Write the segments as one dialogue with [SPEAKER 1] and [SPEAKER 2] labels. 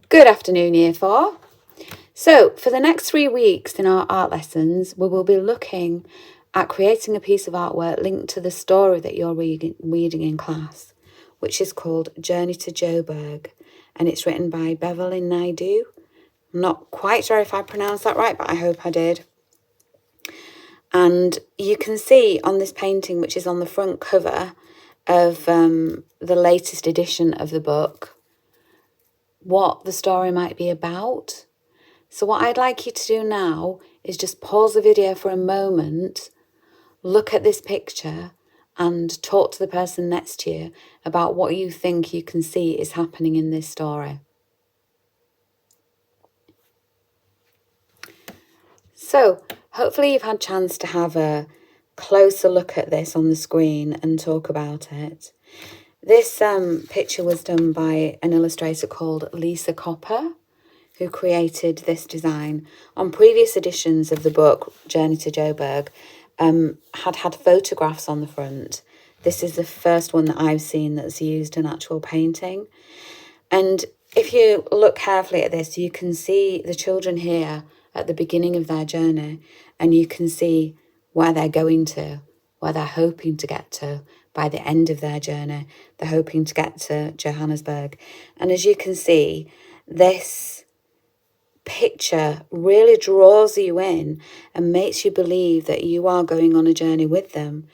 [SPEAKER 1] Good afternoon, Year 4. So, for the next 3 weeks in our art lessons, we will be looking at creating a piece of artwork linked to the story that you're reading in class, which is called Journey to Joburg, and it's written by Beverly Naidu. I'm not quite sure if I pronounced that right, but I hope I did. And you can see on this painting, which is on the front cover of the latest edition of the book, what the story might be about. So what I'd like you to do now is just pause the video for a moment, look at this picture and talk to the person next to you about what you think you can see is happening in this story. So hopefully you've had a chance to have a closer look at this on the screen and talk about it. This picture was done by an illustrator called Lisa Copper, who created this design. On previous editions of the book, Journey to Joburg, had photographs on the front. This is the first one that I've seen that's used an actual painting. And if you look carefully at this, you can see the children here at the beginning of their journey, and you can see where they're going to, where they're hoping to get to. By the end of their journey, they're hoping to get to Johannesburg. And as you can see, this picture really draws you in and makes you believe that you are going on a journey with them.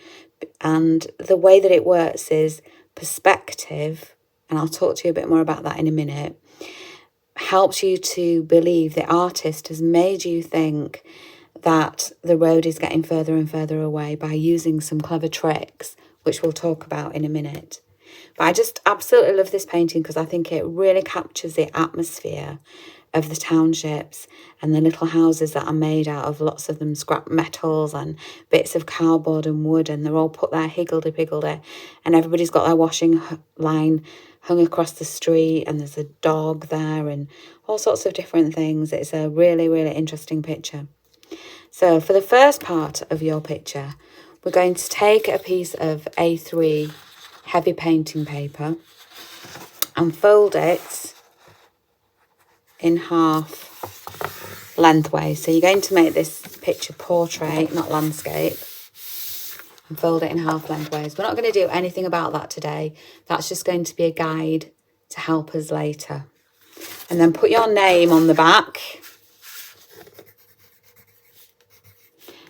[SPEAKER 1] And the way that it works is perspective, and I'll talk to you a bit more about that in a minute, helps you to believe the artist has made you think that the road is getting further and further away by using some clever tricks, which we'll talk about in a minute. But I just absolutely love this painting because I think it really captures the atmosphere of the townships and the little houses that are made out of lots of them scrap metals and bits of cardboard and wood, and they're all put there higgledy-piggledy, and everybody's got their washing line hung across the street, and there's a dog there and all sorts of different things. It's a really, really interesting picture. So for the first part of your picture, we're going to take a piece of A3 heavy painting paper and fold it in half lengthways. So you're going to make this picture portrait, not landscape, and fold it in half lengthways. We're not going to do anything about that today. That's just going to be a guide to help us later. And then put your name on the back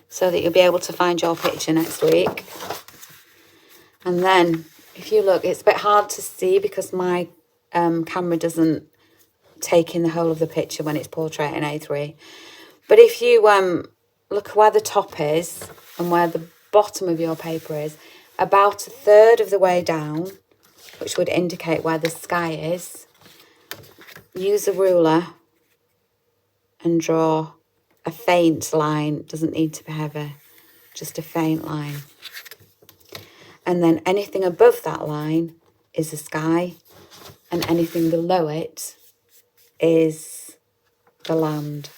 [SPEAKER 1] so that you'll be able to find your picture next week. And then if you look, it's a bit hard to see because my camera doesn't take in the whole of the picture when it's portrait in A3. But if you look where the top is and where the bottom of your paper is, about a third of the way down, which would indicate where the sky is, use a ruler and draw a faint line. Doesn't need to be heavy, just a faint line. And then anything above that line is the sky, and anything below it is the land.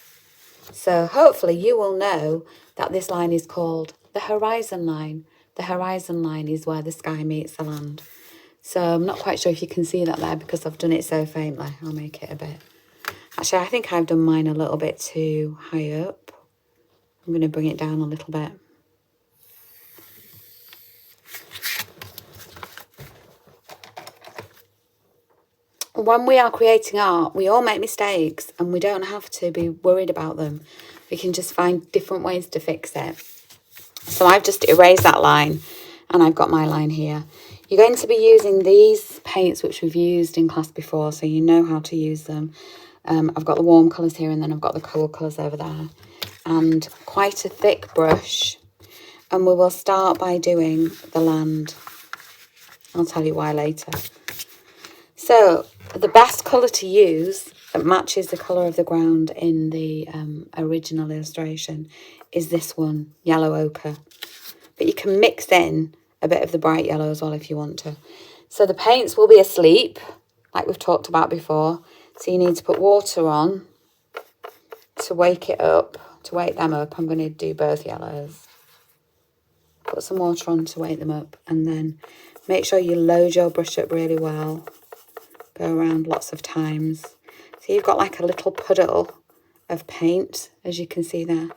[SPEAKER 1] So hopefully you will know that this line is called the horizon line. The horizon line is where the sky meets the land. So I'm not quite sure if you can see that there because I've done it so faintly. I'll make it a bit. Actually, I think I've done mine a little bit too high up. I'm going to bring it down a little bit. When we are creating art, we all make mistakes and we don't have to be worried about them. We can just find different ways to fix it. So I've just erased that line and I've got my line here. You're going to be using these paints which we've used in class before, so you know how to use them. I've got the warm colours here and then I've got the cool colours over there. And quite a thick brush. And we will start by doing the land. I'll tell you why later. So the best colour to use that matches the colour of the ground in the original illustration is this one, yellow ochre. But you can mix in a bit of the bright yellow as well if you want to. So the paints will be asleep, like we've talked about before. So you need to put water on to wake it up, to wake them up. I'm going to do both yellows. Put some water on to wake them up, and then make sure you load your brush up really well. Go around lots of times. So So you've got like a little puddle of paint, as you can see there.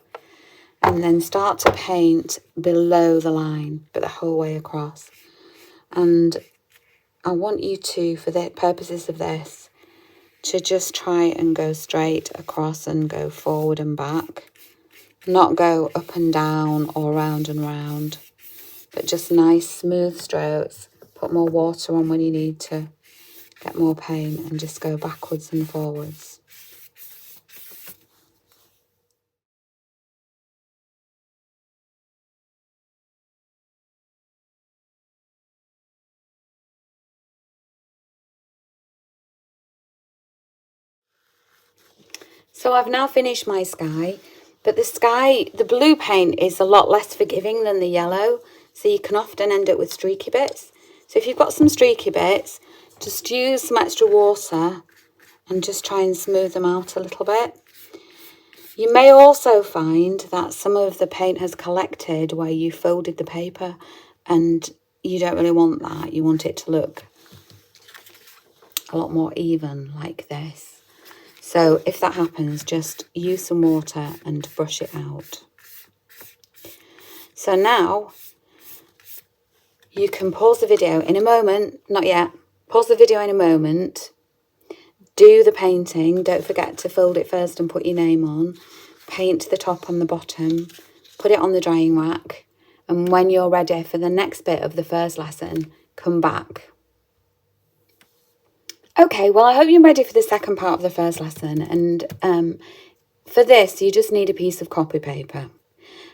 [SPEAKER 1] And then start to paint below the line, but the whole way across. And I want you to, for the purposes of this, to just try and go straight across and go forward and back. Not go up and down or round and round, but just nice smooth strokes. Put more water on when you need to get more paint and just go backwards and forwards. So I've now finished my sky, but the blue paint is a lot less forgiving than the yellow, so you can often end up with streaky bits. So if you've got some streaky bits, just use some extra water and just try and smooth them out a little bit. You may also find that some of the paint has collected where you folded the paper, and you don't really want that. You want it to look a lot more even like this. So if that happens, just use some water and brush it out. So now you can pause the video in a moment, not yet, pause the video in a moment, do the painting, don't forget to fold it first and put your name on, paint the top and the bottom, put it on the drying rack, and when you're ready for the next bit of the first lesson, come back. Okay, well, I hope you're ready for the second part of the first lesson. And for this, you just need a piece of copy paper.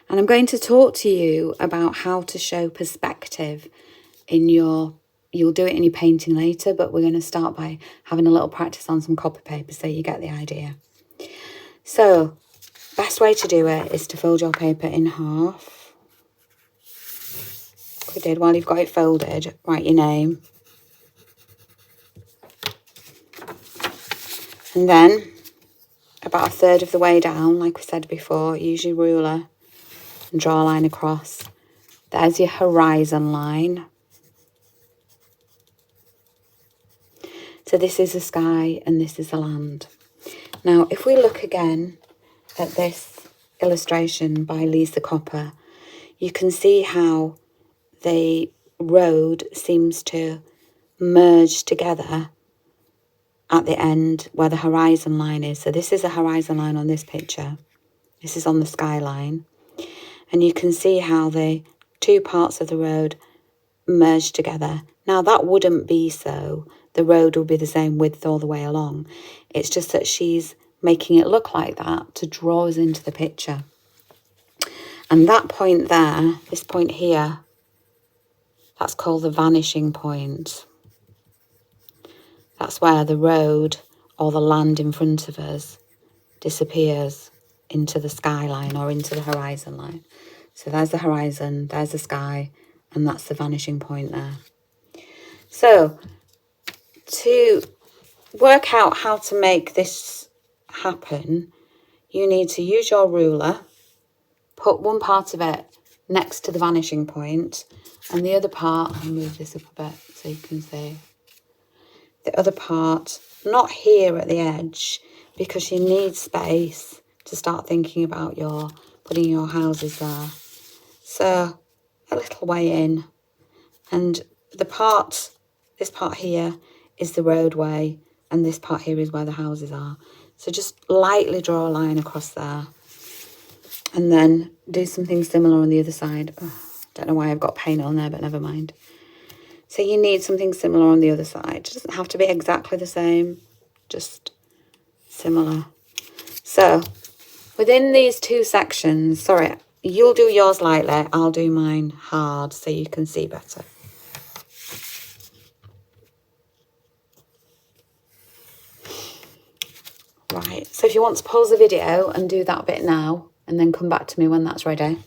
[SPEAKER 1] And I'm going to talk to you about how to show perspective in you'll do it in your painting later, but we're going to start by having a little practice on some copy paper so you get the idea. So, best way to do it is to fold your paper in half. Like we did while you've got it folded, write your name. And then, about a third of the way down, like we said before, use your ruler and draw a line across. There's your horizon line. So this is the sky and this is the land. Now, if we look again at this illustration by Lisa Copper, you can see how the road seems to merge together at the end where the horizon line is. So this is a horizon line on this picture. This is on the skyline. And you can see how the two parts of the road merge together. Now that wouldn't be so. The road will be the same width all the way along. It's just that she's making it look like that to draw us into the picture. And that point there, this point here, that's called the vanishing point. That's where the road or the land in front of us disappears into the skyline or into the horizon line. So there's the horizon, there's the sky, and that's the vanishing point there. So to work out how to make this happen, you need to use your ruler, put one part of it next to the vanishing point, and the other part, I'll move this up a bit so you can see, the other part, not here at the edge, because you need space to start thinking about putting your houses there. So a little way in, and this part here is the roadway, and this part here is where the houses are. So just lightly draw a line across there, and then do something similar on the other side. Oh, don't know why I've got paint on there, but never mind. So you need something similar on the other side. It doesn't have to be exactly the same, just similar. So within these two sections, sorry, you'll do yours lightly, I'll do mine hard so you can see better. Right, so if you want to pause the video and do that bit now, and then come back to me when that's ready.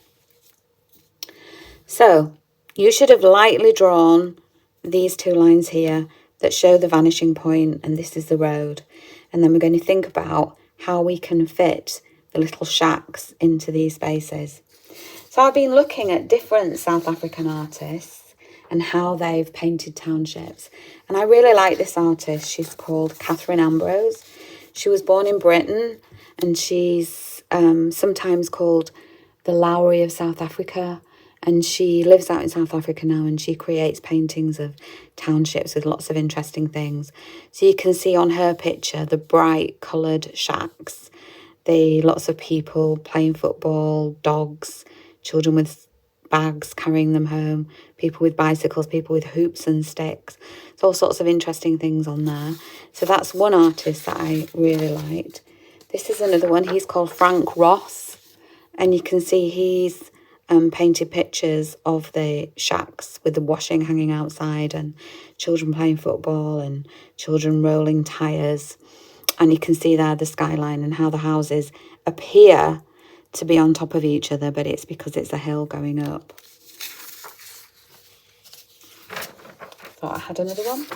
[SPEAKER 1] So you should have lightly drawn these two lines here that show the vanishing point, and this is the road. And then we're going to think about how we can fit the little shacks into these spaces. So I've been looking at different South African artists and how they've painted townships. And I really like this artist. She's called Catherine Ambrose. She was born in Britain, and she's sometimes called the Lowry of South Africa. And she lives out in South Africa now, and she creates paintings of townships with lots of interesting things. So you can see on her picture the bright coloured shacks, the lots of people playing football, dogs, children with bags carrying them home, people with bicycles, people with hoops and sticks. There's all sorts of interesting things on there. So that's one artist that I really liked. This is another one. He's called Frank Ross, and you can see he's painted pictures of the shacks with the washing hanging outside and children playing football and children rolling tyres. And you can see there the skyline and how the houses appear to be on top of each other, but it's because it's a hill going up. Thought I had another one,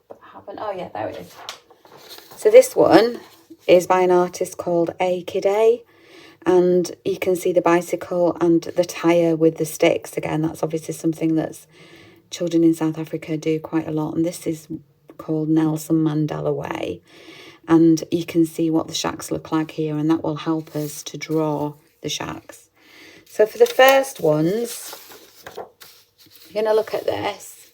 [SPEAKER 1] but I haven't. Oh yeah, there it is. So this one is by an artist called A Kid A, and you can see the bicycle and the tyre with the sticks. Again, that's obviously something that's children in South Africa do quite a lot, and this is called Nelson Mandela Way. And you can see what the shacks look like here, and that will help us to draw the shacks. So for the first ones, you're going to look at this,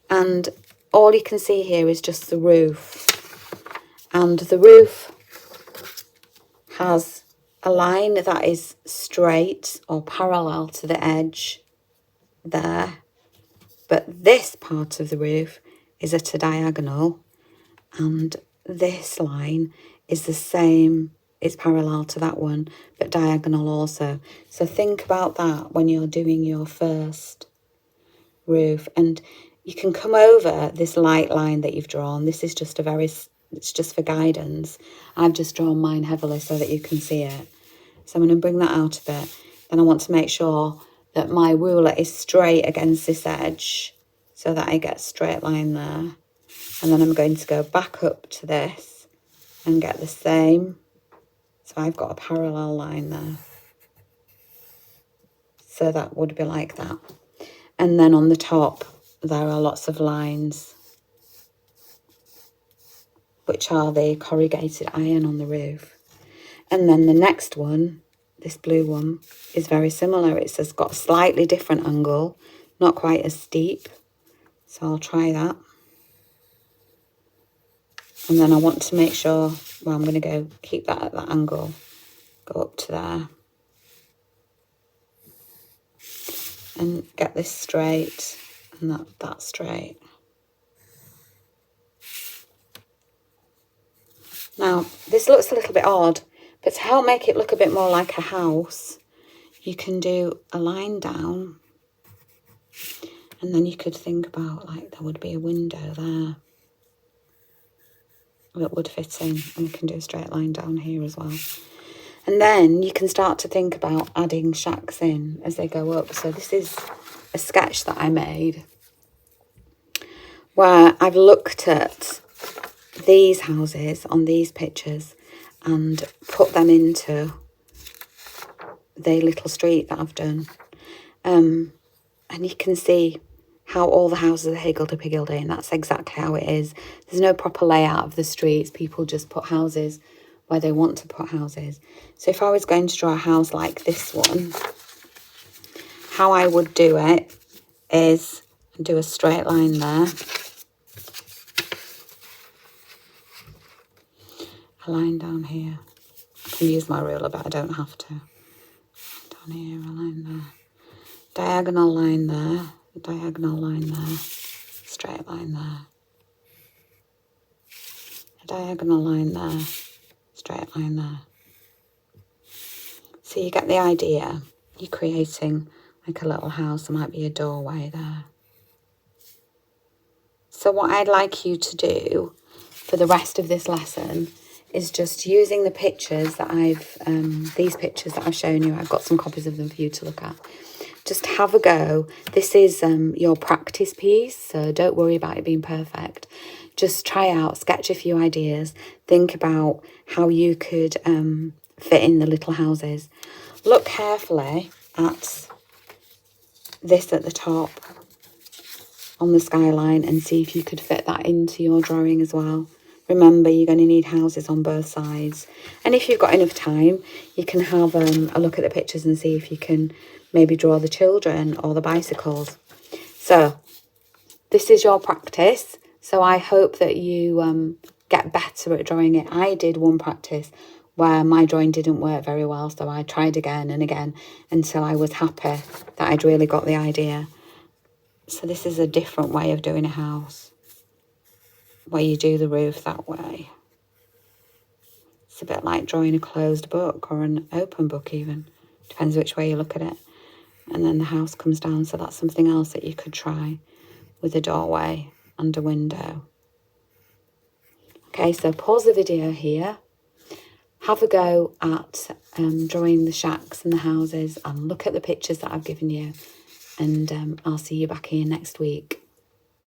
[SPEAKER 1] and all you can see here is just the roof. And the roof has a line that is straight or parallel to the edge there. But this part of the roof is at a diagonal, and this line is the same, it's parallel to that one, but diagonal also. So think about that when you're doing your first roof, and you can come over this light line that you've drawn. This is just it's just for guidance. I've just drawn mine heavily so that you can see it. So I'm going to bring that out a bit. Then I want to make sure that my ruler is straight against this edge so that I get a straight line there. And then I'm going to go back up to this and get the same. So I've got a parallel line there. So that would be like that. And then on the top, there are lots of lines, which are the corrugated iron on the roof. And then the next one, this blue one, is very similar. It's got a slightly different angle, not quite as steep. So I'll try that. And then I want to make sure, well, I'm going to keep that at that angle, go up to there. And get this straight and that straight. Now, this looks a little bit odd, but to help make it look a bit more like a house, you can do a line down, and then you could think about like there would be a window there that would fit in, and you can do a straight line down here as well. And then you can start to think about adding shacks in as they go up. So this is a sketch that I made where I've looked at these houses on these pictures and put them into the little street that I've done. And you can see how all the houses are higgledy-piggledy, and that's exactly how it is. There's no proper layout of the streets. People just put houses where they want to put houses. So if I was going to draw a house like this one, how I would do it is do a straight line there. A line down here. I can use my ruler, but I don't have to. Down here, a line there. Diagonal line there. A diagonal line there. Straight line there. A diagonal line there. Straight line there. So you get the idea. You're creating like a little house. There might be a doorway there. So what I'd like you to do for the rest of this lesson is just using the pictures that these pictures that I've shown you. I've got some copies of them for you to look at. Just have a go. This is your practice piece, so don't worry about it being perfect. Just try out, sketch a few ideas, think about how you could fit in the little houses. Look carefully at this at the top on the skyline and see if you could fit that into your drawing as well. Remember, you're going to need houses on both sides. And if you've got enough time, you can have a look at the pictures and see if you can maybe draw the children or the bicycles. So this is your practice. So I hope that you get better at drawing it. I did one practice where my drawing didn't work very well, so I tried again and again until I was happy that I'd really got the idea. So this is a different way of doing a house, where you do the roof that way. It's a bit like drawing a closed book or an open book even. Depends which way you look at it. And then the house comes down, so that's something else that you could try with a doorway and a window. Okay, so pause the video here. Have a go at drawing the shacks and the houses and look at the pictures that I've given you. And I'll see you back here next week.